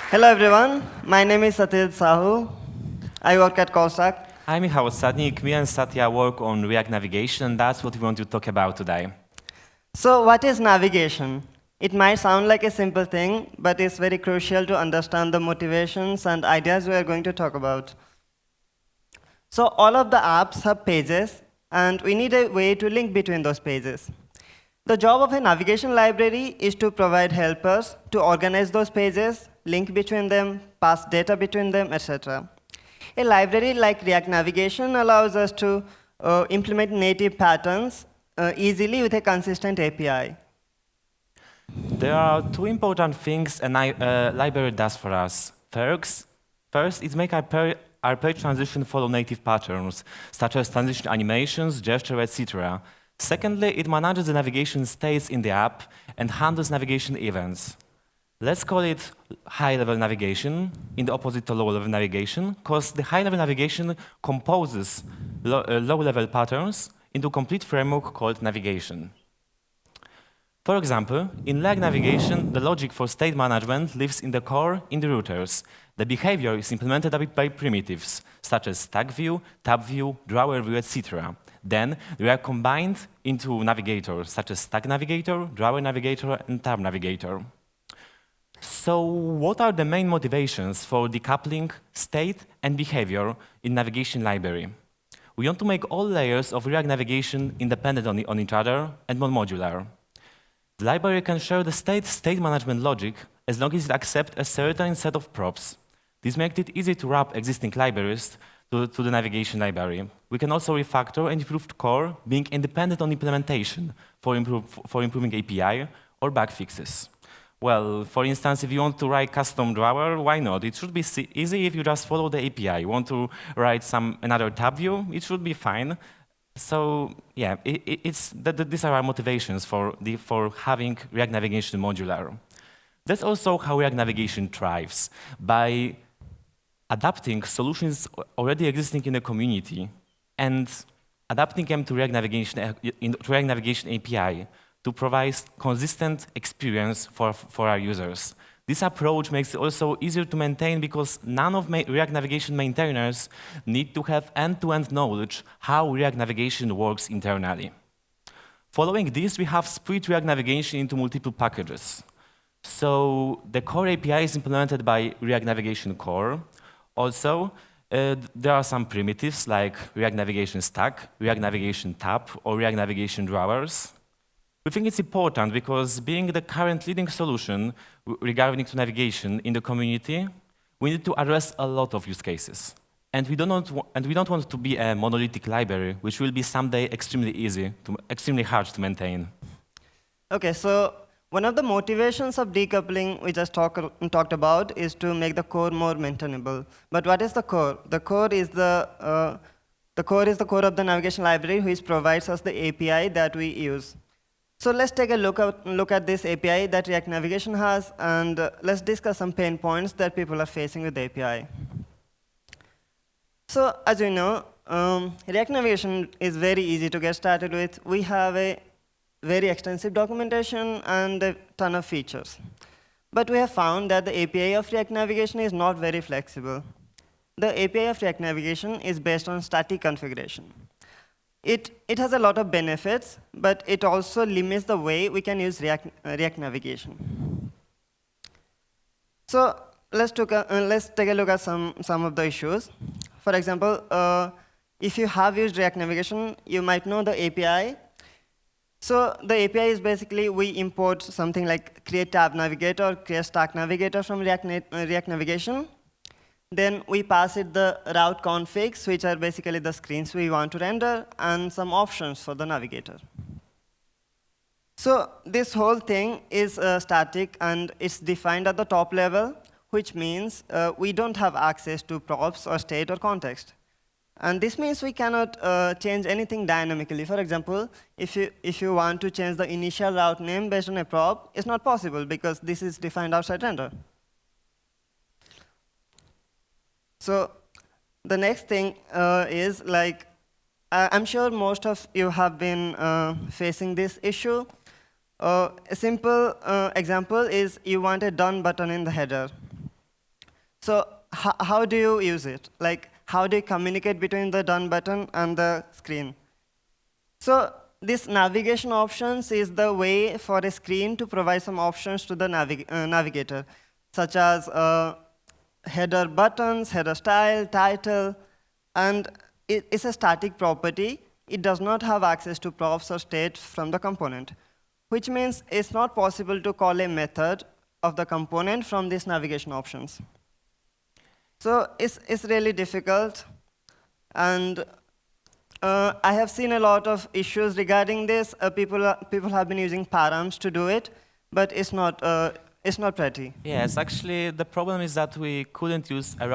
Hello everyone, my name is Satyajit Sahoo. I work at Osadnik. I'm Michał, Osadnik. Me and Satya work on React navigation, and that's what we want to talk about today. So what is navigation? It might sound like a simple thing, but it's very crucial to understand the motivations and ideas we are going to talk about. So all of the apps have pages, and we need a way to link between those pages. The job of a navigation library is to provide helpers to organize those pages, link between them, pass data between them, etc. A library like React Navigation allows us to implement native patterns easily with a consistent API. There are two important things a library does for us. First, it makes our page transition follow native patterns, such as transition animations, gesture, etc. Secondly, it manages the navigation states in the app and handles navigation events. Let's call it high-level navigation, in the opposite to low-level navigation, because the high-level navigation composes low-level patterns into a complete framework called navigation. For example, in lag navigation, the logic for state management lives in the core in the routers. The behavior is implemented by primitives, such as stack view, tab view, drawer view, etc. Then they are combined into navigators, such as stack navigator, drawer navigator, and tab navigator. So what are the main motivations for decoupling state and behavior in navigation library? We want to make all layers of React navigation independent on each other and more modular. The library can share the state management logic as long as it accepts a certain set of props. This makes it easy to wrap existing libraries to the navigation library. We can also refactor and improve the core, being independent on implementation for improving API or bug fixes. Well, for instance, if you want to write custom drawer, why not? It should be easy if you just follow the API. You want to write another tab view, it should be fine. So yeah, these are our motivations for having React Navigation modular. That's also how React Navigation thrives, by adapting solutions already existing in the community and adapting them to React Navigation API to provide consistent experience for our users. This approach makes it also easier to maintain because none of React Navigation maintainers need to have end-to-end knowledge how React Navigation works internally. Following this, we have split React Navigation into multiple packages. So the core API is implemented by React Navigation Core. Also, there are some primitives like React Navigation Stack, React Navigation Tab, or React Navigation Drawers. We think it's important because being the current leading solution regarding to navigation in the community, we need to address a lot of use cases. And we don't want to be a monolithic library, which will be someday extremely hard to maintain. Okay, so one of the motivations of decoupling we just talked about is to make the core more maintainable. But what is the core? The core is the core of the navigation library, which provides us the API that we use. So let's take a look at this API that React Navigation has, and let's discuss some pain points that people are facing with the API. So as you know, React Navigation is very easy to get started with. We have a very extensive documentation and a ton of features. But we have found that the API of React Navigation is not very flexible. The API of React Navigation is based on static configuration. It has a lot of benefits, but it also limits the way we can use React Navigation. So let's take a look at some of the issues. For example, if you have used React Navigation, you might know the API. So the API is basically we import something like create tab navigator, create stack navigator from React Navigation. Then we pass it the route configs, which are basically the screens we want to render, and some options for the navigator. So this whole thing is static, and it's defined at the top level, which means we don't have access to props or state or context. And this means we cannot change anything dynamically. For example, if you want to change the initial route name based on a prop, it's not possible because this is defined outside render. So the next thing is like, I'm sure most of you have been facing this issue. A simple example is you want a done button in the header. So how do you use it? Like, how do you communicate between the done button and the screen? So this navigation options is the way for a screen to provide some options to the navigator, such as header buttons, header style, title, and it's a static property. It does not have access to props or state from the component, which means it's not possible to call a method of the component from these navigation options. So it's really difficult, and I have seen a lot of issues regarding this. People have been using params to do it, but it's not pretty. Yes, actually, the problem is that we couldn't use a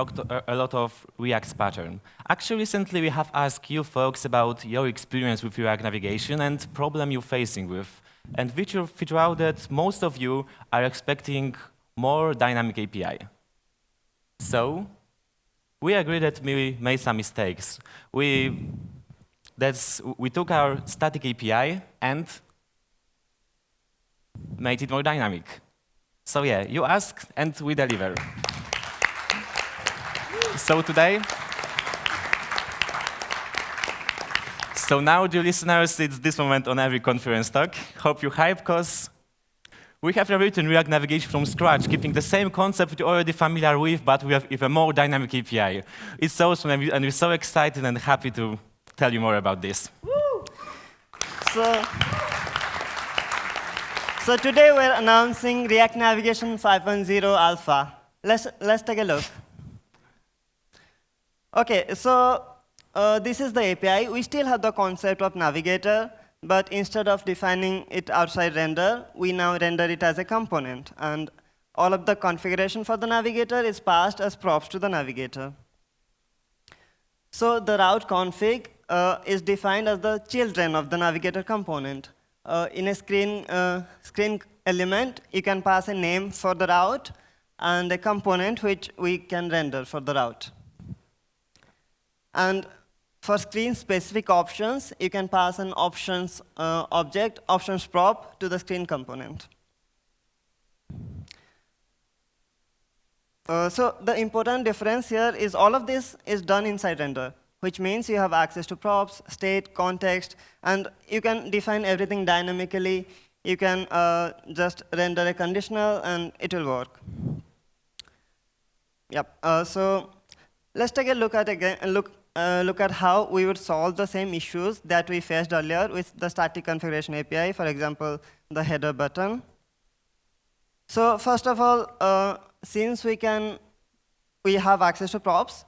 lot of React's pattern. Actually, recently we have asked you folks about your experience with React navigation and problem you're facing with. And we figure out that most of you are expecting more dynamic API. So we agree that we made some mistakes. We took our static API and made it more dynamic. So yeah, you ask and we deliver. So now, dear listeners, it's this moment on every conference talk. Hope you hype, because we have rewritten React navigation from scratch, keeping the same concept you're already familiar with, but we have even more dynamic API. It's awesome, and we're so excited and happy to tell you more about this. Woo! So today we're announcing React Navigation 5.0 Alpha. Let's take a look. OK, so this is the API. We still have the concept of navigator, but instead of defining it outside render, we now render it as a component. And all of the configuration for the navigator is passed as props to the navigator. So the route config is defined as the children of the navigator component. In a screen element, you can pass a name for the route and a component which we can render for the route. And for screen-specific options, you can pass an options object, options prop, to the screen component. So the important difference here is all of this is done inside render, which means you have access to props, state, context, and you can define everything dynamically. You can just render a conditional, and it will work. Yep. So let's take a look at how we would solve the same issues that we faced earlier with the static configuration API, for example, the header button. So first of all, since we have access to props,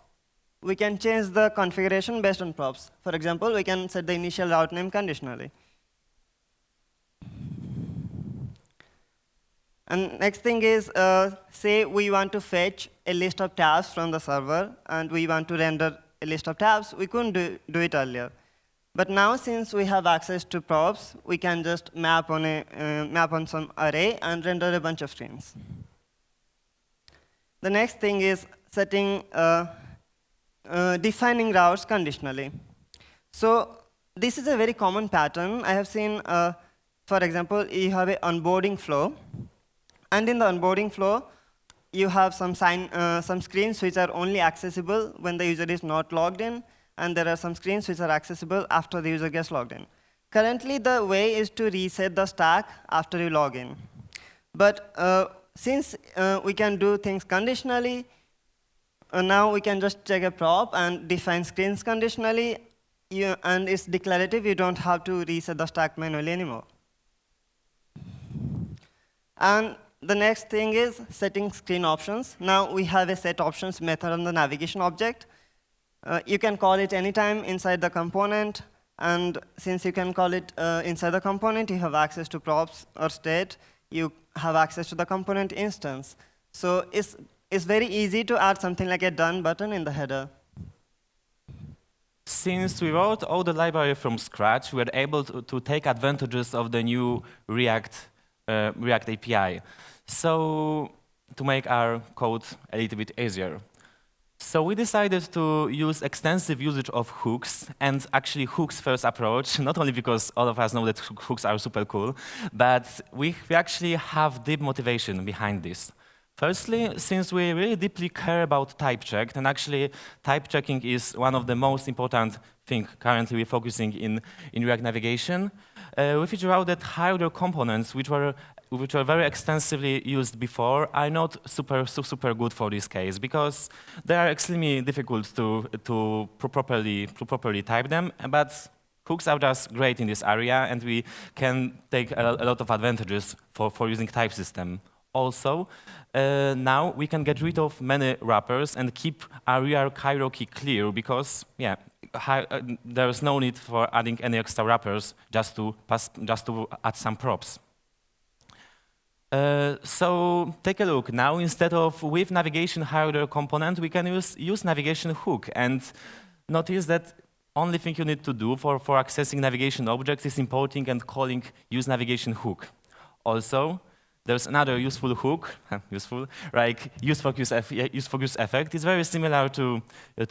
we can change the configuration based on props. For example, we can set the initial route name conditionally. And next thing is, say we want to fetch a list of tabs from the server, and we want to render a list of tabs. We couldn't do it earlier. But now, since we have access to props, we can just map on some array and render a bunch of strings. The next thing is setting defining routes conditionally. So this is a very common pattern. I have seen, for example, you have an onboarding flow. And in the onboarding flow, you have some screens which are only accessible when the user is not logged in. And there are some screens which are accessible after the user gets logged in. Currently, the way is to reset the stack after you log in. But since we can do things conditionally, now we can just check a prop and define screens conditionally, and it's declarative. You don't have to reset the stack manually anymore. And the next thing is setting screen options. Now we have a set options method on the navigation object. You can call it anytime inside the component. And since you can call it inside the component, you have access to props or state. You have access to the component instance. So it's very easy to add something like a done button in the header. Since we wrote all the library from scratch, we were able to take advantages of the new React API. So to make our code a little bit easier. So we decided to use extensive usage of hooks, and actually hooks-first approach, not only because all of us know that hooks are super cool, but we actually have deep motivation behind this. Firstly, since we really deeply care about type check, and actually type checking is one of the most important things currently we're focusing in React navigation, we figured out that higher components, which were very extensively used before, are not super good for this case because they are extremely difficult to properly type them. But hooks are just great in this area, and we can take a lot of advantages for using type system. Also, now we can get rid of many wrappers and keep our real hierarchy clear because, yeah, there's no need for adding any extra wrappers just to add some props. So take a look. Now, instead of with navigation hierarchy component, we can use navigation hook. And notice that only thing you need to do for accessing navigation objects is importing and calling use navigation hook. Also, there's another useful hook, like use focus effect. It's very similar to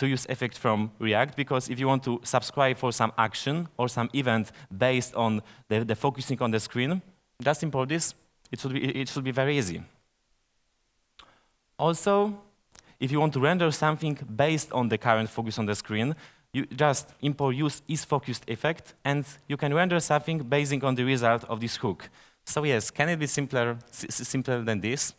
use effect from React because if you want to subscribe for some action or some event based on the focusing on the screen, just import this. It should be very easy. Also, if you want to render something based on the current focus on the screen, you just import use isFocused effect, and you can render something based on the result of this hook. So yes, can it be simpler than this?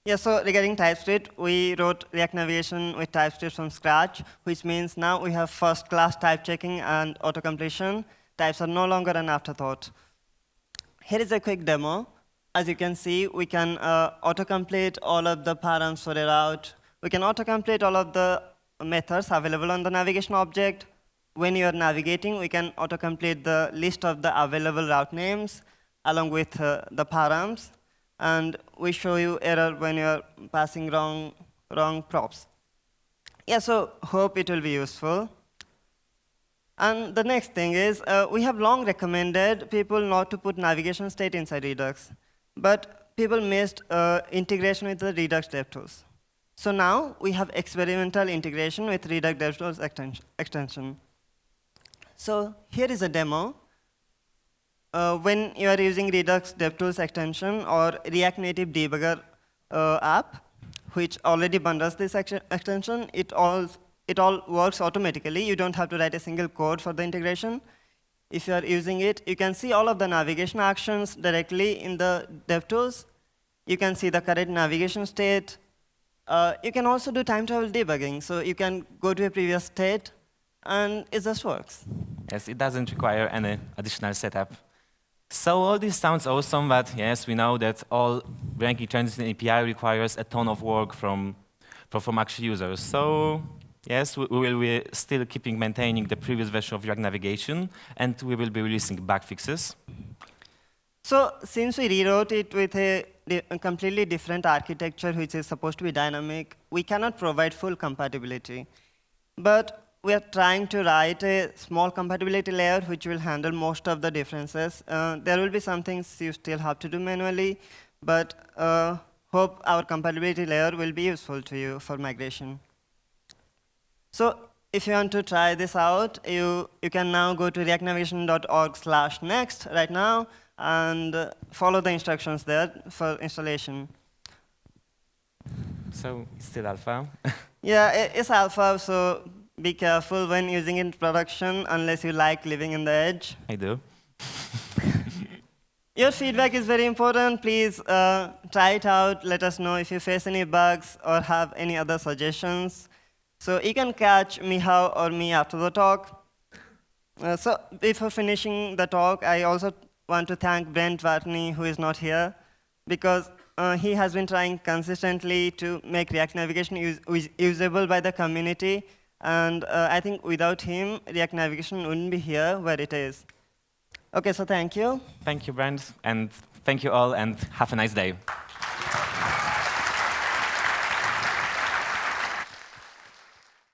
Yeah, so regarding TypeScript, we wrote React Navigation with TypeScript from scratch, which means now we have first-class type checking and auto-completion. Types are no longer an afterthought. Here is a quick demo. As you can see, we can auto-complete all of the params for a route. We can auto-complete all of the methods available on the navigation object. When you are navigating, we can auto-complete the list of the available route names along with the params. And we show you error when you're passing wrong props. Yeah, so hope it will be useful. And the next thing is, we have long recommended people not to put navigation state inside Redux. But people missed integration with the Redux DevTools. So now we have experimental integration with Redux DevTools extension. So here is a demo. When you are using Redux DevTools extension or React Native Debugger app, which already bundles this extension, it all works automatically. You don't have to write a single code for the integration. If you are using it, you can see all of the navigation actions directly in the DevTools. You can see the current navigation state. You can also do time travel debugging. So you can go to a previous state, and it just works. Yes, it doesn't require any additional setup. So all this sounds awesome, but yes, we know that all ranking changes in API requires a ton of work from actual users. So yes, we will be still maintaining the previous version of React Navigation, and we will be releasing bug fixes. So since we rewrote it with a completely different architecture, which is supposed to be dynamic, we cannot provide full compatibility. But we are trying to write a small compatibility layer which will handle most of the differences. There will be some things you still have to do manually, but hope our compatibility layer will be useful to you for migration. So if you want to try this out, you can now go to reactnavigation.org/next right now and follow the instructions there for installation. So it's still alpha? Yeah, it's alpha, so be careful when using it in production, unless you like living in the edge. I do. Your feedback is very important. Please try it out. Let us know if you face any bugs or have any other suggestions. So you can catch Michał or me after the talk. So before finishing the talk, I also want to thank Brent Watney, who is not here, because he has been trying consistently to make React Navigation usable by the community. And I think without him, React Navigation wouldn't be here where it is. OK, so thank you. Thank you, Brent. And thank you all, and have a nice day.